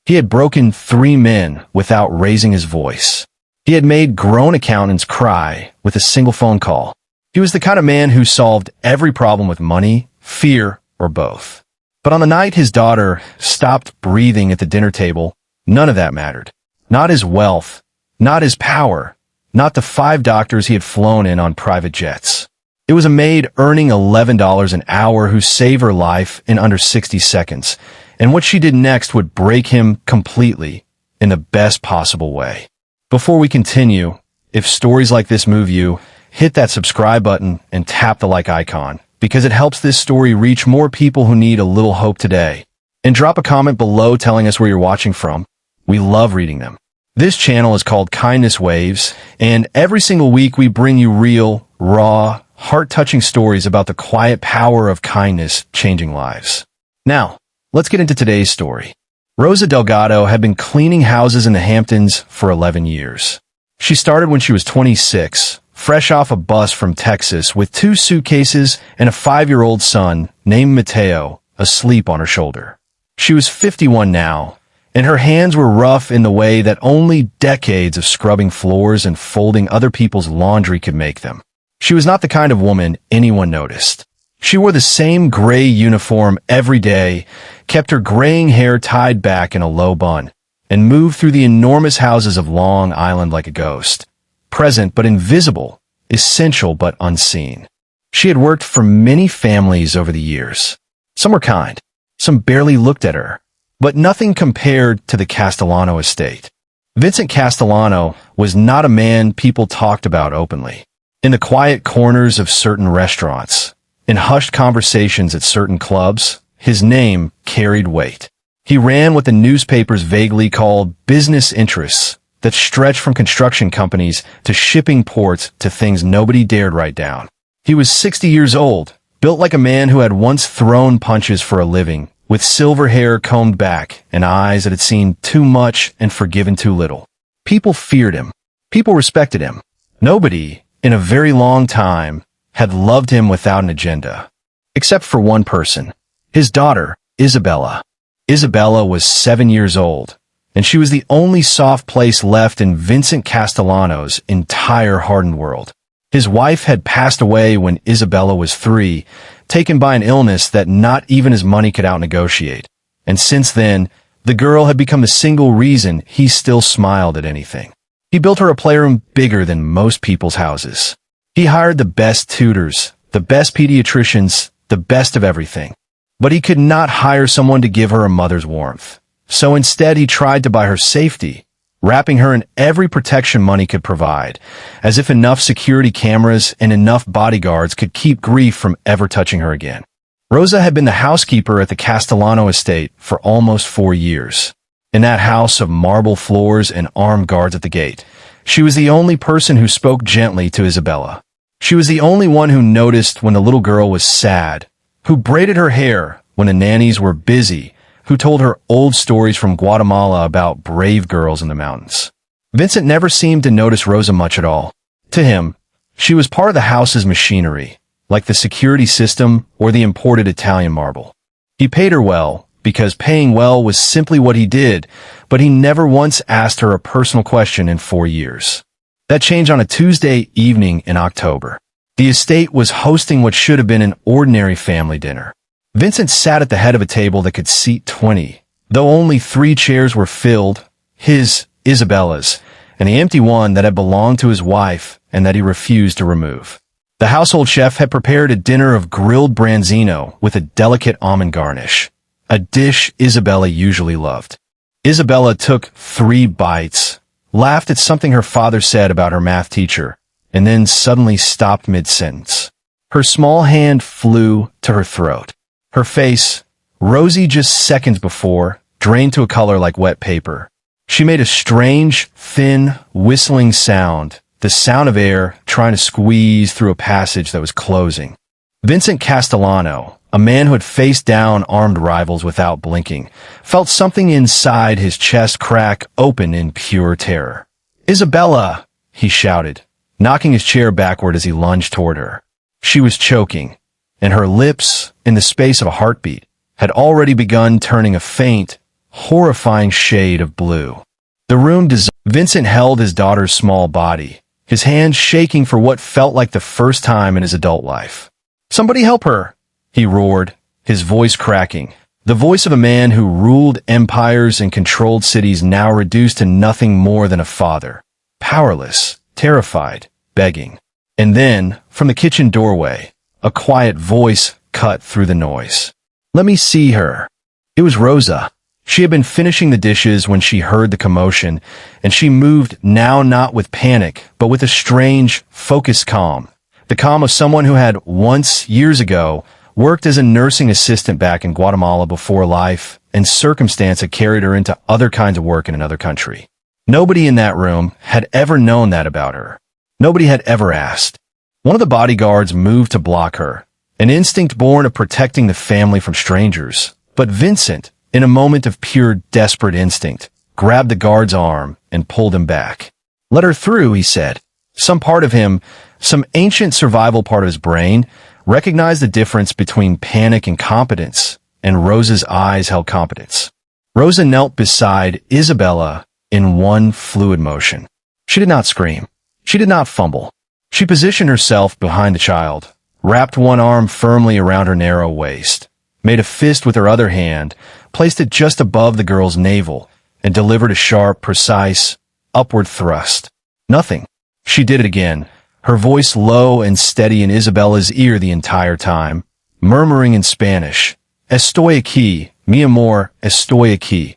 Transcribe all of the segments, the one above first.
He had broken 3 men without raising his voice. He had made grown accountants cry with a single phone call. He was the kind of man who solved every problem with money, fear, or both. But on the night his daughter stopped breathing at the dinner table, none of that mattered. Not his wealth, not his power, not the 5 doctors he had flown in on private jets. It was a maid earning $11 an hour who saved her life in under 60 seconds, and what she did next would break him completely in the best possible way. Before we continue, if stories like this move you, hit that subscribe button and tap the like icon, because it helps this story reach more people who need a little hope today. And drop a comment below telling us where you're watching from. We love reading them. This channel is called Kindness Waves, and every single week we bring you real, raw, heart-touching stories about the quiet power of kindness changing lives. Now, let's get into today's story. Rosa Delgado had been cleaning houses in the Hamptons for 11 years. She started when she was 26, fresh off a bus from Texas with 2 suitcases and a 5-year-old son named Mateo asleep on her shoulder. She was 51 now, and her hands were rough in the way that only decades of scrubbing floors and folding other people's laundry could make them. She was not the kind of woman anyone noticed. She wore the same gray uniform every day, kept her graying hair tied back in a low bun, and moved through the enormous houses of Long Island like a ghost. Present but invisible, essential but unseen. She had worked for many families over the years. Some were kind, some barely looked at her, but nothing compared to the Castellano estate. Vincent Castellano was not a man people talked about openly. In the quiet corners of certain restaurants, in hushed conversations at certain clubs, his name carried weight. He ran what the newspapers vaguely called business interests that stretched from construction companies to shipping ports to things nobody dared write down. He was 60 years old, built like a man who had once thrown punches for a living, with silver hair combed back and eyes that had seen too much and forgiven too little. People feared him. People respected him. Nobody, in a very long time, had loved him without an agenda. Except for one person, his daughter, Isabella. Isabella was 7 years old, and she was the only soft place left in Vincent Castellano's entire hardened world. His wife had passed away when Isabella was 3, taken by an illness that not even his money could out-negotiate. And since then, the girl had become the single reason he still smiled at anything. He built her a playroom bigger than most people's houses. He hired the best tutors, the best pediatricians, the best of everything. But he could not hire someone to give her a mother's warmth. So instead he tried to buy her safety, wrapping her in every protection money could provide, as if enough security cameras and enough bodyguards could keep grief from ever touching her again. Rosa had been the housekeeper at the Castellano estate for almost 4 years. In that house of marble floors and armed guards at the gate, she was the only person who spoke gently to Isabella. She was the only one who noticed when the little girl was sad, who braided her hair when the nannies were busy, who told her old stories from Guatemala about brave girls in the mountains. Vincent never seemed to notice Rosa much at all. To him, she was part of the house's machinery, like the security system or the imported Italian marble. He paid her well, because paying well was simply what he did, but he never once asked her a personal question in 4 years. That changed on a Tuesday evening in October. The estate was hosting what should have been an ordinary family dinner. Vincent sat at the head of a table that could seat 20, though only 3 chairs were filled, his, Isabella's, and the empty one that had belonged to his wife and that he refused to remove. The household chef had prepared a dinner of grilled branzino with a delicate almond garnish, a dish Isabella usually loved. Isabella took 3 bites, laughed at something her father said about her math teacher, and then suddenly stopped mid-sentence. Her small hand flew to her throat. Her face, rosy just seconds before, drained to a color like wet paper. She made a strange, thin, whistling sound, the sound of air trying to squeeze through a passage that was closing. Vincent Castellano, a man who had faced down armed rivals without blinking, felt something inside his chest crack open in pure terror. "Isabella!" he shouted, knocking his chair backward as he lunged toward her. She was choking, and her lips, in the space of a heartbeat, had already begun turning a faint, horrifying shade of blue. The room Vincent held his daughter's small body, his hands shaking for what felt like the first time in his adult life. "Somebody help her!" he roared, his voice cracking. The voice of a man who ruled empires and controlled cities, now reduced to nothing more than a father. Powerless, terrified, begging. And then, from the kitchen doorway, a quiet voice cut through the noise. "Let me see her." It was Rosa. She had been finishing the dishes when she heard the commotion, and she moved now not with panic, but with a strange, focused calm. The calm of someone who had once, years ago, worked as a nursing assistant back in Guatemala before life and circumstance had carried her into other kinds of work in another country. Nobody in that room had ever known that about her. Nobody had ever asked. One of the bodyguards moved to block her, an instinct born of protecting the family from strangers. But Vincent, in a moment of pure desperate instinct, grabbed the guard's arm and pulled him back. "Let her through," he said. Some part of him, some ancient survival part of his brain, recognized the difference between panic and competence, and Rosa's eyes held competence. Rosa knelt beside Isabella in one fluid motion. She did not scream. She did not fumble. She positioned herself behind the child, wrapped one arm firmly around her narrow waist, made a fist with her other hand, placed it just above the girl's navel, and delivered a sharp, precise, upward thrust. Nothing. She did it again, her voice low and steady in Isabella's ear the entire time, murmuring in Spanish, "Estoy aquí, mi amor, estoy aquí."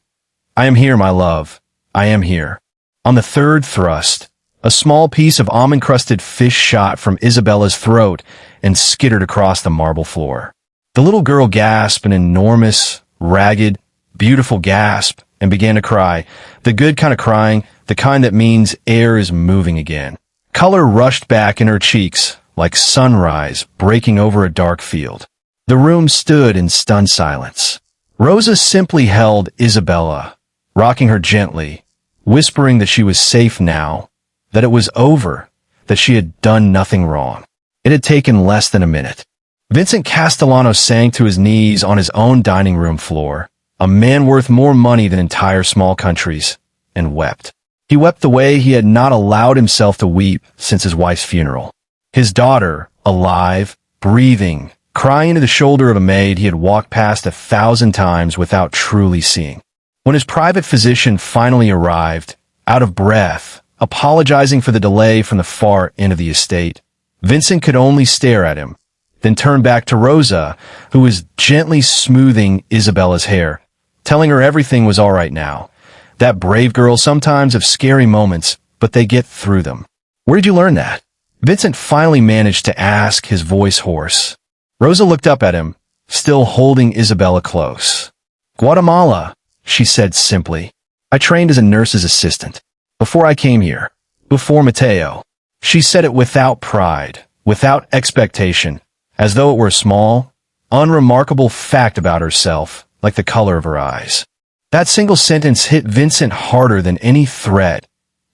"I am here, my love. I am here." On the third thrust, a small piece of almond-crusted fish shot from Isabella's throat and skittered across the marble floor. The little girl gasped an enormous, ragged, beautiful gasp and began to cry, the good kind of crying, the kind that means air is moving again. Color rushed back in her cheeks, like sunrise breaking over a dark field. The room stood in stunned silence. Rosa simply held Isabella, rocking her gently, whispering that she was safe now, that it was over, that she had done nothing wrong. It had taken less than a minute. Vincent Castellano sank to his knees on his own dining room floor, a man worth more money than entire small countries, and wept. He wept the way he had not allowed himself to weep since his wife's funeral. His daughter, alive, breathing, crying into the shoulder of a maid he had walked past 1,000 times without truly seeing. When his private physician finally arrived, out of breath, apologizing for the delay from the far end of the estate, Vincent could only stare at him, then turn back to Rosa, who was gently smoothing Isabella's hair, telling her everything was all right now. That brave girl sometimes have scary moments, but they get through them. "Where did you learn that?" Vincent finally managed to ask, his voice hoarse. Rosa looked up at him, still holding Isabella close. "Guatemala," she said simply. "I trained as a nurse's assistant. Before I came here. Before Mateo." She said it without pride, without expectation, as though it were a small, unremarkable fact about herself, like the color of her eyes. That single sentence hit Vincent harder than any threat,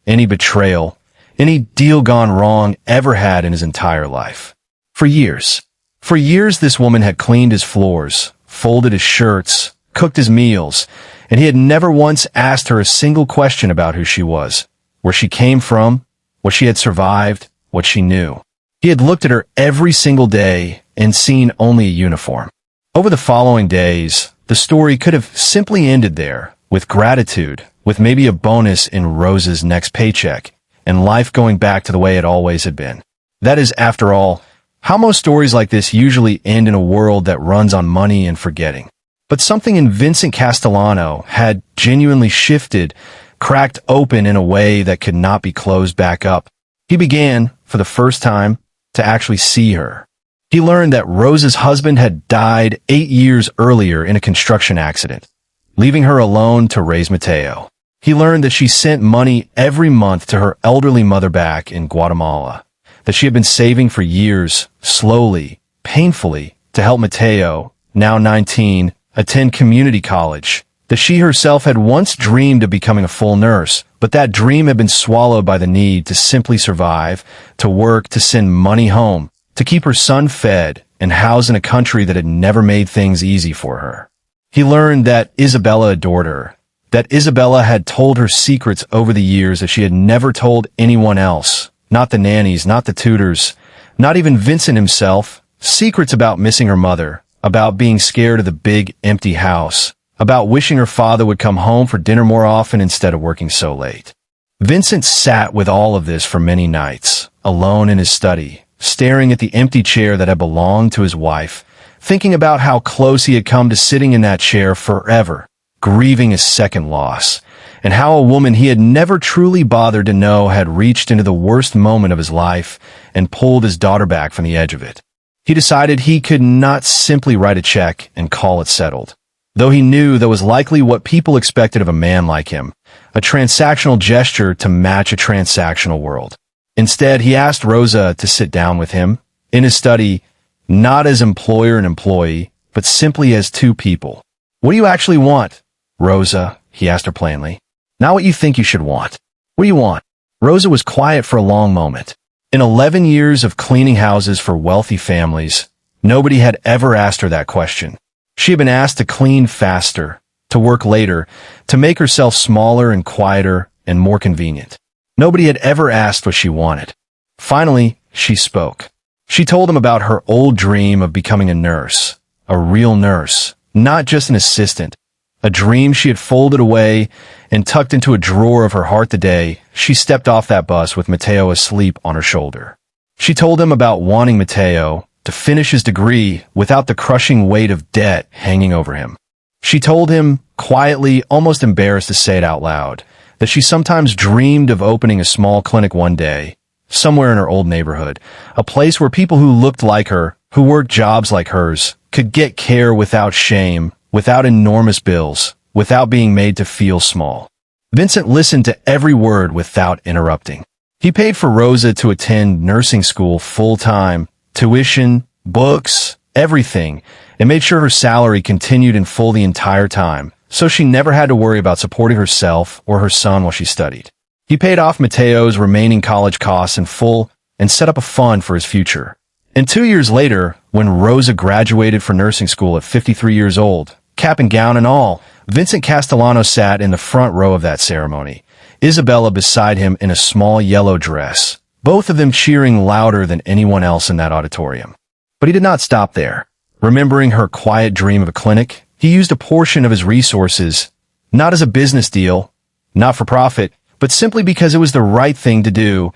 any betrayal, any deal gone wrong ever had in his entire life. For years this woman had cleaned his floors, folded his shirts, cooked his meals, and he had never once asked her a single question about who she was, where she came from, what she had survived, what she knew. He had looked at her every single day and seen only a uniform. Over the following days, the story could have simply ended there, with gratitude, with maybe a bonus in Rosa's next paycheck, and life going back to the way it always had been. That is, after all, how most stories like this usually end in a world that runs on money and forgetting. But something in Vincent Castellano had genuinely shifted, cracked open in a way that could not be closed back up. He began, for the first time, to actually see her. He learned that Rosa's husband had died 8 years earlier in a construction accident, leaving her alone to raise Mateo. He learned that she sent money every month to her elderly mother back in Guatemala, that she had been saving for years, slowly, painfully, to help Mateo, now 19, attend community college, that she herself had once dreamed of becoming a full nurse, but that dream had been swallowed by the need to simply survive, to work, to send money home, to keep her son fed and housed in a country that had never made things easy for her. He learned that Isabella adored her, that Isabella had told her secrets over the years that she had never told anyone else, not the nannies, not the tutors, not even Vincent himself, secrets about missing her mother, about being scared of the big, empty house, about wishing her father would come home for dinner more often instead of working so late. Vincent sat with all of this for many nights, alone in his study, staring at the empty chair that had belonged to his wife, thinking about how close he had come to sitting in that chair forever, grieving his second loss, and how a woman he had never truly bothered to know had reached into the worst moment of his life and pulled his daughter back from the edge of it. He decided he could not simply write a check and call it settled, though he knew that was likely what people expected of a man like him, a transactional gesture to match a transactional world. Instead, he asked Rosa to sit down with him in his study, not as employer and employee, but simply as two people. "What do you actually want, Rosa?" he asked her plainly. "Not what you think you should want. What do you want?" Rosa was quiet for a long moment. In 11 years of cleaning houses for wealthy families, nobody had ever asked her that question. She had been asked to clean faster, to work later, to make herself smaller and quieter and more convenient. Nobody had ever asked what she wanted. Finally, she spoke. She told him about her old dream of becoming a nurse, a real nurse, not just an assistant, a dream she had folded away and tucked into a drawer of her heart the day she stepped off that bus with Matteo asleep on her shoulder. She told him about wanting Matteo to finish his degree without the crushing weight of debt hanging over him. She told him, quietly, almost embarrassed to say it out loud, that she sometimes dreamed of opening a small clinic one day, somewhere in her old neighborhood, a place where people who looked like her, who worked jobs like hers, could get care without shame, without enormous bills, without being made to feel small. Vincent listened to every word without interrupting. He paid for Rosa to attend nursing school full-time, tuition, books, everything, and made sure her salary continued in full the entire time, so she never had to worry about supporting herself or her son while she studied. He paid off Matteo's remaining college costs in full and set up a fund for his future. And 2 years later, when Rosa graduated from nursing school at 53 years old, cap and gown and all, Vincent Castellano sat in the front row of that ceremony, Isabella beside him in a small yellow dress, both of them cheering louder than anyone else in that auditorium. But he did not stop there. Remembering her quiet dream of a clinic, he used a portion of his resources, not as a business deal, not for profit, but simply because it was the right thing to do,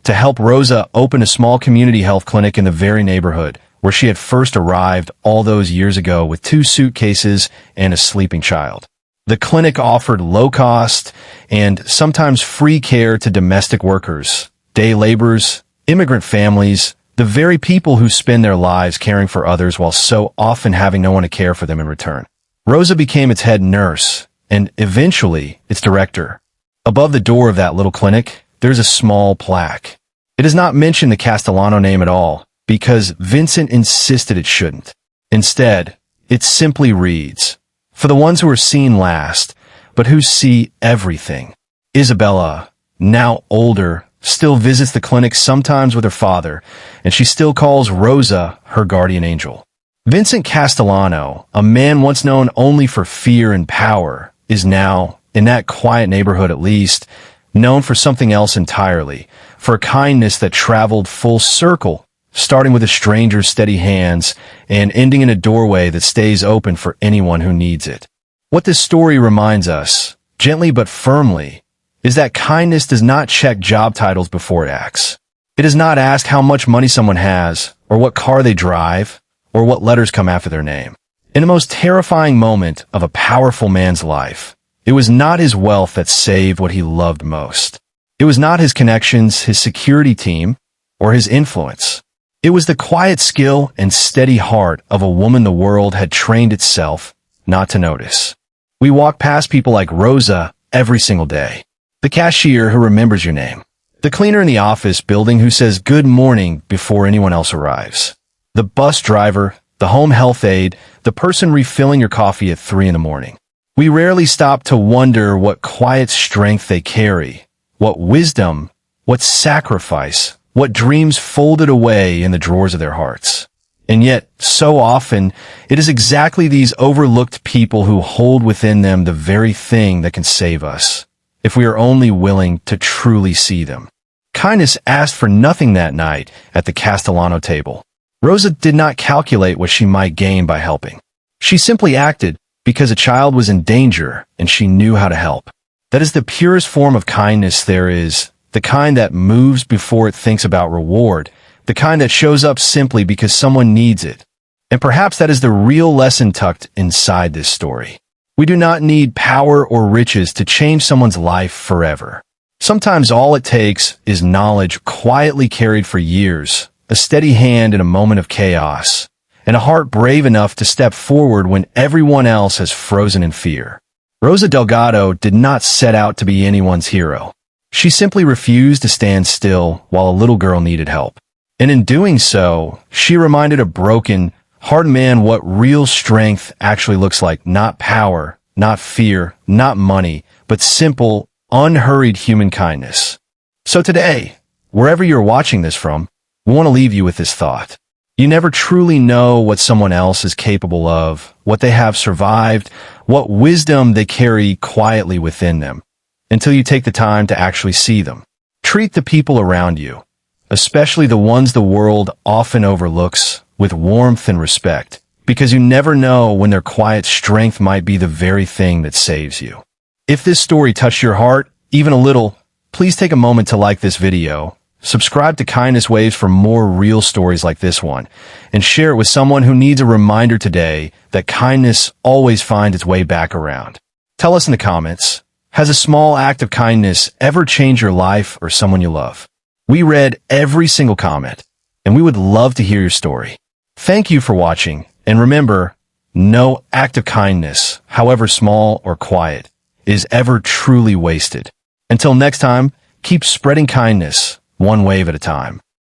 to help Rosa open a small community health clinic in the very neighborhood where she had first arrived all those years ago with 2 suitcases and a sleeping child. The clinic offered low-cost and sometimes free care to domestic workers, day laborers, immigrant families, the very people who spend their lives caring for others while so often having no one to care for them in return. Rosa became its head nurse, and eventually its director. Above the door of that little clinic, there's a small plaque. It does not mention the Castellano name at all, because Vincent insisted it shouldn't. Instead, it simply reads, "For the ones who are seen last, but who see everything." Isabella, now older, still visits the clinic sometimes with her father, and she still calls Rosa her guardian angel. Vincent Castellano, a man once known only for fear and power, is now, in that quiet neighborhood at least, known for something else entirely, for a kindness that traveled full circle, starting with a stranger's steady hands and ending in a doorway that stays open for anyone who needs it. What this story reminds us, gently but firmly, is that kindness does not check job titles before it acts. It does not ask how much money someone has, or what car they drive, or what letters come after their name. In the most terrifying moment of a powerful man's life, it was not his wealth that saved what he loved most. It was not his connections, his security team, or his influence. It was the quiet skill and steady heart of a woman the world had trained itself not to notice. We walk past people like Rosa every single day. The cashier who remembers your name. The cleaner in the office building who says good morning before anyone else arrives. The bus driver, the home health aide, the person refilling your coffee at 3 in the morning. We rarely stop to wonder what quiet strength they carry, what wisdom, what sacrifice, what dreams folded away in the drawers of their hearts. And yet, so often, it is exactly these overlooked people who hold within them the very thing that can save us, if we are only willing to truly see them. Kindness asked for nothing that night at the Castellano table. Rosa did not calculate what she might gain by helping. She simply acted because a child was in danger and she knew how to help. That is the purest form of kindness there is, the kind that moves before it thinks about reward, the kind that shows up simply because someone needs it. And perhaps that is the real lesson tucked inside this story. We do not need power or riches to change someone's life forever. Sometimes all it takes is knowledge quietly carried for years, a steady hand in a moment of chaos, and a heart brave enough to step forward when everyone else has frozen in fear. Rosa Delgado did not set out to be anyone's hero. She simply refused to stand still while a little girl needed help. And in doing so, she reminded a broken, hard man what real strength actually looks like. Not power, not fear, not money, but simple, unhurried human kindness. So today, wherever you're watching this from, we want to leave you with this thought. You never truly know what someone else is capable of, what they have survived, what wisdom they carry quietly within them, until you take the time to actually see them. Treat the people around you, especially the ones the world often overlooks, with warmth and respect, because you never know when their quiet strength might be the very thing that saves you. If this story touched your heart, even a little, please take a moment to like this video, subscribe to Kindness Waves for more real stories like this one, and share it with someone who needs a reminder today that kindness always finds its way back around. Tell us in the comments, has a small act of kindness ever changed your life or someone you love? We read every single comment, and we would love to hear your story. Thank you for watching, and remember, no act of kindness, however small or quiet, is ever truly wasted. Until next time, keep spreading kindness, one wave at a time.